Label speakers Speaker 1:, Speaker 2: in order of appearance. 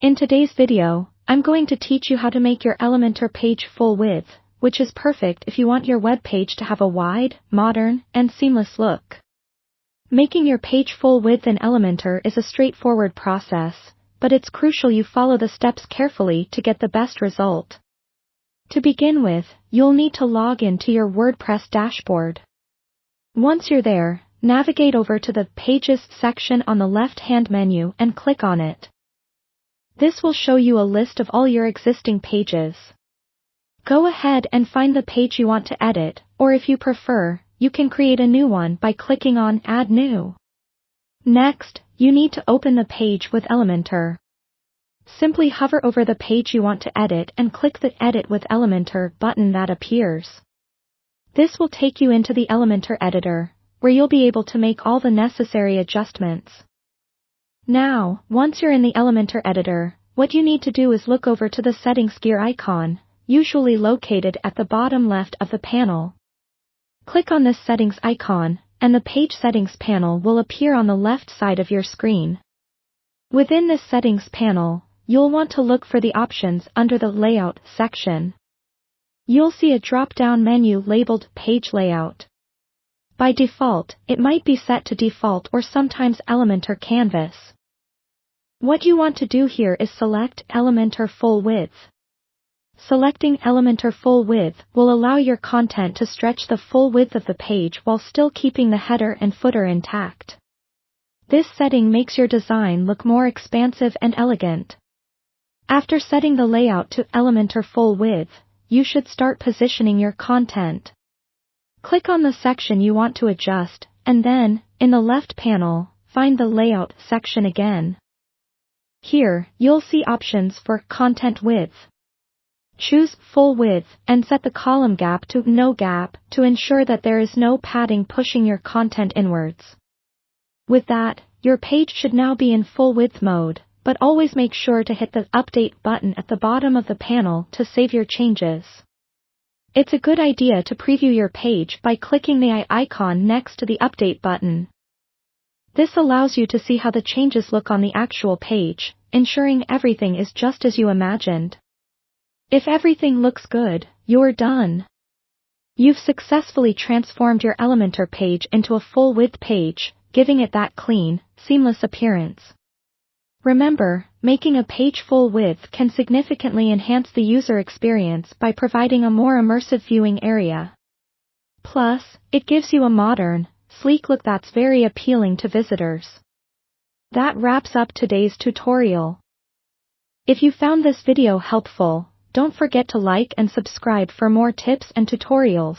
Speaker 1: In today's video, I'm going to teach you how to make your Elementor page full width, which is perfect if you want your web page to have a wide, modern, and seamless look. Making your page full width in Elementor is a straightforward process, but it's crucial you follow the steps carefully to get the best result. To begin with, you'll need to log in to your WordPress dashboard. Once you're there, navigate over to the Pages section on the left-hand menu and click on it. This will show you a list of all your existing pages. Go ahead and find the page you want to edit, or if you prefer, you can create a new one by clicking on Add New. Next, you need to open the page with Elementor. Simply hover over the page you want to edit and click the Edit with Elementor button that appears. This will take you into the Elementor editor, where you'll be able to make all the necessary adjustments. Now, once you're in the Elementor editor, what you need to do is look over to the settings gear icon, usually located at the bottom left of the panel. Click on this settings icon, and the page settings panel will appear on the left side of your screen. Within this settings panel, you'll want to look for the options under the Layout section. You'll see a drop-down menu labeled Page Layout. By default, it might be set to default or sometimes Elementor Canvas. What you want to do here is select Elementor Full Width. Selecting Elementor Full Width will allow your content to stretch the full width of the page while still keeping the header and footer intact. This setting makes your design look more expansive and elegant. After setting the layout to Elementor Full Width, you should start positioning your content. Click on the section you want to adjust, and then, in the left panel, find the Layout section again. Here, you'll see options for Content Width. Choose Full Width and set the column gap to No Gap to ensure that there is no padding pushing your content inwards. With that, your page should now be in full width mode, but always make sure to hit the Update button at the bottom of the panel to save your changes. It's a good idea to preview your page by clicking the eye icon next to the Update button. This allows you to see how the changes look on the actual page, ensuring everything is just as you imagined. If everything looks good, you're done. You've successfully transformed your Elementor page into a full-width page, giving it that clean, seamless appearance. Remember, making a page full width can significantly enhance the user experience by providing a more immersive viewing area. Plus, it gives you a modern, sleek look that's very appealing to visitors. That wraps up today's tutorial. If you found this video helpful, don't forget to like and subscribe for more tips and tutorials.